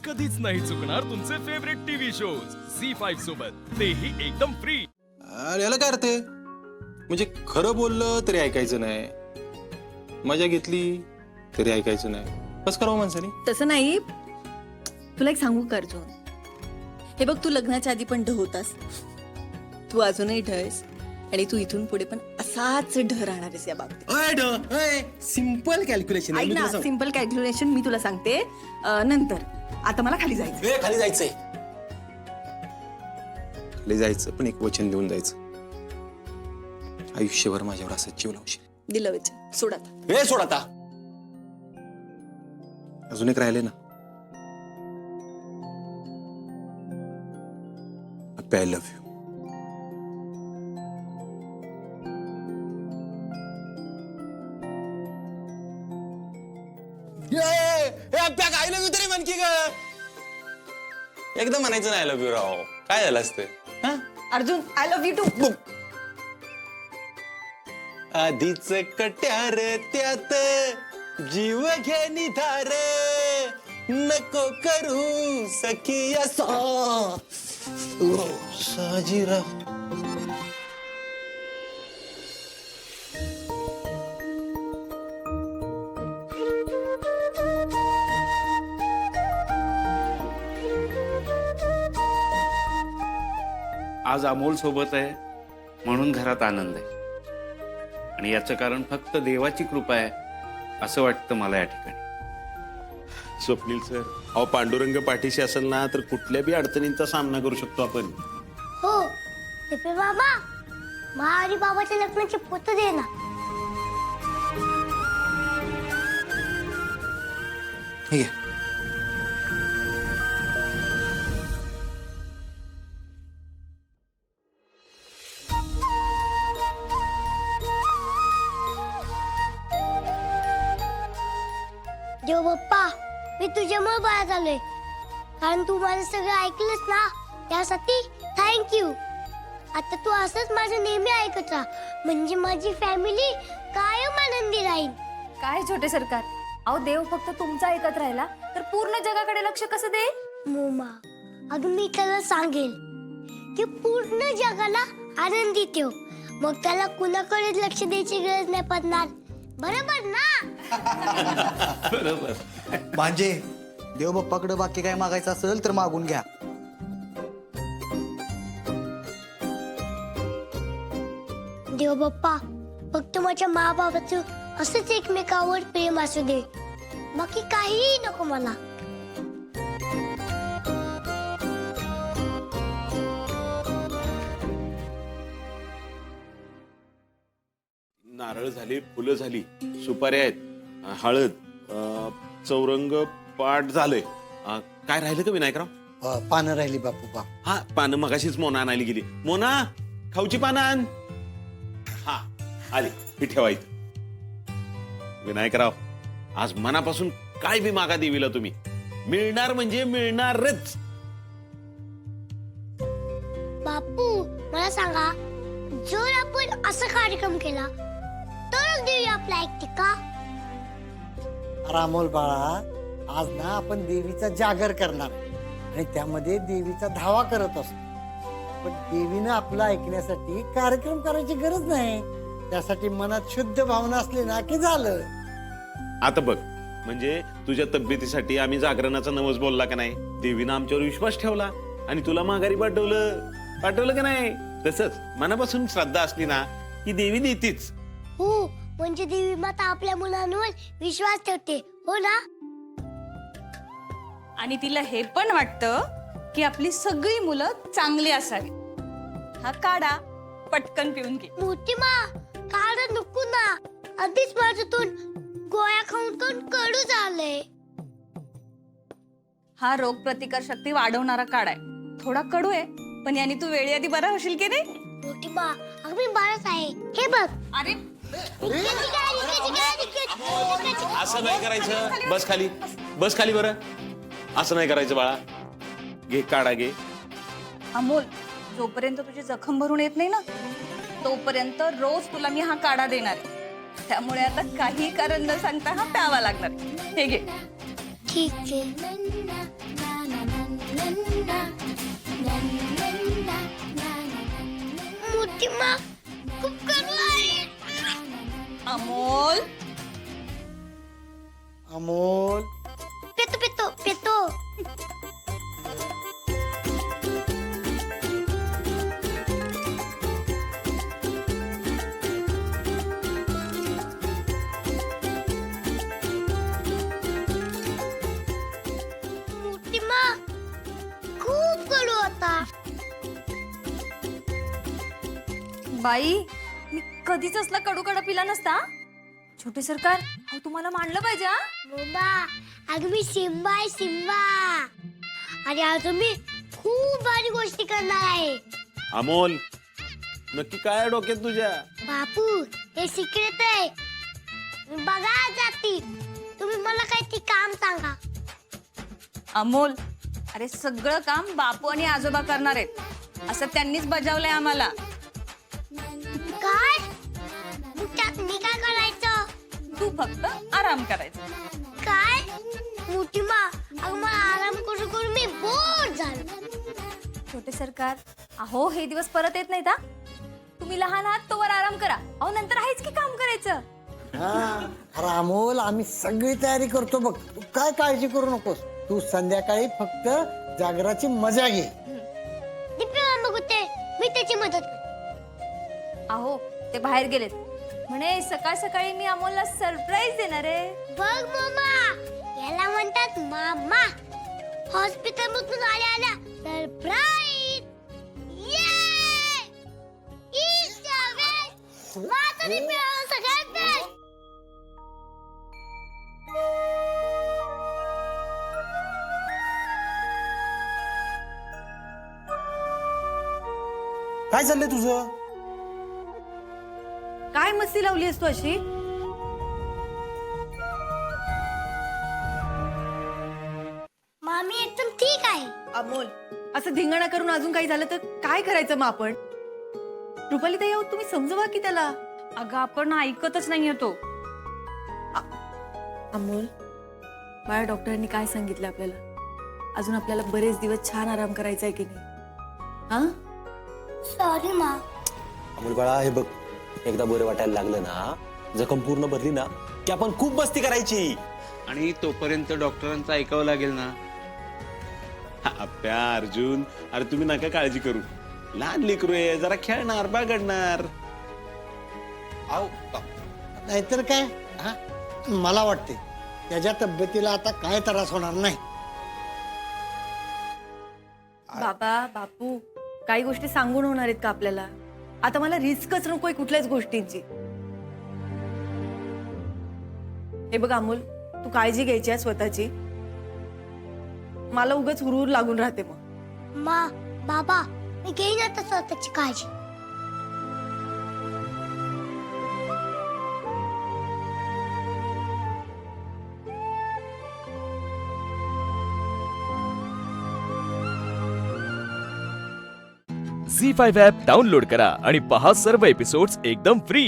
कधीच नाही चुकणार तुमचे फेवरेट टीव्ही शोज झी5 सोबत, तेही एकदम फ्री. याला काय अर्थ आहे? म्हणजे खरं बोललं तरी ऐकायचं नाही, मजा घेतली तरी ऐकायचं नाही. बस करावं माणसाने. तसं नाही, तुला एक सांगू का अर्जुन, हे बघ, तू लग्नाच्या आधी पण ढ होतास, तू अजूनही ढ आहेस आणि तू इथून पुढे पण असाच ढ राहणार आहेस या बाबतीत. Simple calculation. ऐक ना, सिंपल कॅल्क्युलेशन मी तुला सांगते नंतर. आता मला खाली जायचं. खाली जायचंय. खाली जायचं पण एक वचन देऊन जायचं, आयुष्यभर माझ्यावर असं जीव लावशील. दिलं वचन, सोड आता. हे सोड आता. अजून एक राहिले ना, I love you. I love you तरी म्हण की ग. एकदम म्हणायचं नाही आय लव्ह यू राव. काय झालं असतं? Arjun, I love you too. आधीच कट्यार त्यात जीव घे निधार, नको करू सखिया साजीराव. आज अमोल सोबत आहे म्हणून घरात आनंद आहे, आणि याचं कारण फक्त देवाची कृपा आहे असं वाटतं मला या ठिकाणी. स्वप्नील सर, अहो पांडुरंग पाठीशी असेल ना तर कुठल्या बी अडचणींचा सामना करू शकतो आपण. हो टिपे बाबा, महारी बाबाच्या लग्नाची पोत दे ना. ठीक आहे. देव बाप्पा, मी तुझ्यामुळे बाळा झालोय, कारण तू माझं सगळं ऐकलंस ना, त्यासाठी थँक्यू. आता तू असंच माझं नेहमी ऐकत राहा, म्हणजे माझी फॅमिली कायम आनंदी राहील. काय छोटे सरकार, अहो देव फक्त तुमचा ऐकत राहिला तर पूर्ण जगाकडे लक्ष कसं देईल? मोमा, अगं मी त्याला सांगेल की पूर्ण जगाला आनंदी ठेव, मग त्याला कुणाकडे लक्ष द्यायची गरज नाही पडणार. बरोबर ना? बरोबर. भांजे, देवबाप्पाकडे बाकी काय मागायचं असेल तर मागून घ्या. देव बाप्पा, फक्त माझ्या माबाबाचं असंच एकमेकावर प्रेम असू दे, बाकी काहीही नको मला. नारळ झाली, फुलं झाली, सुपाऱ्या आहेत, हळद, चौरंग पाट झालंय. काय राहिलं का विनायकराव? पानं राहिली बापू बा. हा, पानं मगाशीच मोना आणायला गेली. मोना, खाऊची पानं आण. हा आली, ही ठेवायचं. विनायकराव, आज मनापासून काय बी मागा देवीला तुम्ही, मिळणार म्हणजे मिळणारच. बापू, मला सांगा, जर आपण असा कार्यक्रम केला तरच देवी आपला ऐकते का? रामोल बाळा, आज ना आपण देवीचा जागर करणार आणि त्यामध्ये देवीचा धावा करत असतो, पण देवीनं आपलं ऐकण्यासाठी कार्यक्रम करायची गरज नाही. त्यासाठी मनात शुद्ध भावना असली ना की झालं. आता बघ, म्हणजे तुझ्या तब्येतीसाठी आम्ही जागरणाचा नवस बोलला का नाही, देवीनं आमच्यावर विश्वास ठेवला आणि तुला माघारी पाठवलं का नाही. तसंच मनापासून श्रद्धा असली ना की देवी देतीच. हो, म्हणजे देवी माता आपल्या मुलांवर विश्वास ठेवते, हो ना? आणि तिला हे पण वाटतं की आपली सगळी मुलं चांगली असावी. हा काढा पटकन पिऊन घे. मोठी मा, काढ नको ना, आधीच माझं तोंड गोळ्या खाऊन कडू झालंय. हा रोग प्रतिकार शक्ती वाढवणारा काढा आहे. थोडा कडू आहे, पण याने तू वेळी आधी बरा होशील की नाही? मोठी मा, अगं मी बाळच आहे, हे बघ. अरे असं नाही करायचं. बस खाली बरं. असं नाही करायचं बाळा. घे काढा, घे. अमोल, जोपर्यंत तुझी जखम भरून येत नाही ना, तोपर्यंत रोज तुला मी हा काढा देणार आहे. त्यामुळे आता काही कारण न सांगता हा प्यावा लागणार. हे घे. ठीक आहे. मोठी मा खूप कडू आहे. अमोल अमोल पेतो पेतो पेतो. मोठी मा खूप कडू होता. बाई मी कधीच असला कडू कडा पिला नसता. छोटे सरकार अहो तुम्हाला मानलं पाहिजे हा. बाबा अगं मी सिम्बा आहे सिम्बा. आणि आज मी खूप भारी गोष्टी करणार आहे. अमोल नक्की काय आहे डोक्यात तुझ्या? बापू हे सिक्रेट आहे. मी बघा जाती. तुम्ही मला काही ते काम सांगा. अमोल अरे सगळं काम बापू आणि आजोबा करणार आहेत असं त्यांनीच बजावलंय आम्हाला. काय मग त्यात मी काय करायचं? तू फक्त आराम करायचा. काय मोठी मा अगं मला आराम करू करू मी बोर झालो. छोटे सरकार अहो हे दिवस परत येत नाहीत हा. तुम्ही लहान आहात तोवर आराम करा. अहो नंतर आहेच की काम करायचं. हा अरे अमोल आम्ही सगळी तयारी करतो बघ. तू काय काळजी करू नकोस. तू संध्याकाळी फक्त जागराची मजा घे. दिप्या बघते मी त्याची मदत करते. अहो ते बाहेर गेलेत म्हणे सकाळ सकाळी मी अमोलला सरप्राईज देणार आहे. बघ मामा याला म्हणतात मामा. हॉस्पिटल मधून आल्या आल्या सरप्राईज. माझा दिप्या सगळ्यात बेस्ट. काय चाललंय तुझं? काय मस्ती लावली असतो अशी? मामी एकदम ठीक आहे. अमोल असं धिंगाणा करून अजून काही झालं तर काय करायचं मग आपण? रुपाली ताई अहो, तुम्ही समजवा की त्याला. अगं आपण ऐकतच नाही येतो. अमोल बाळा डॉक्टरांनी काय सांगितलं आपल्याला? अजून आपल्याला बरेच दिवस छान आराम करायचा आहे की नाही? हा सॉरी मा. अमोल बाळा हे बघ, एकदा बरं वाटायला लागलं ना, जखम पूर्ण भरली ना की आपण खूप मस्ती करायची. आणि तोपर्यंत डॉक्टरांचं ऐकावं लागेल ना. आप्या अर्जुन अरे तुम्ही नका काळजी करू. लहान लेकरू आहे जरा खेळणार बागडणार. नाहीतर काय हा मला वाटते त्याच्या तब्येतीला आता काय त्रास होणार नाही. बाबा बापू काही गोष्टी सांगून होणार आहेत का आपल्याला? आता मला रिस्कच नकोय कुठल्याच गोष्टींची. हे बघ अमोल तू काळजी घ्यायची आहे स्वतःची. मला उगाच हुरूर लागून राहते मग. मा बाबा मी घेईन आता स्वतःची काळजी. झी5 ॲप डाउनलोड करा आणि पहा सर्व एपिसोड्स एकदम फ्री.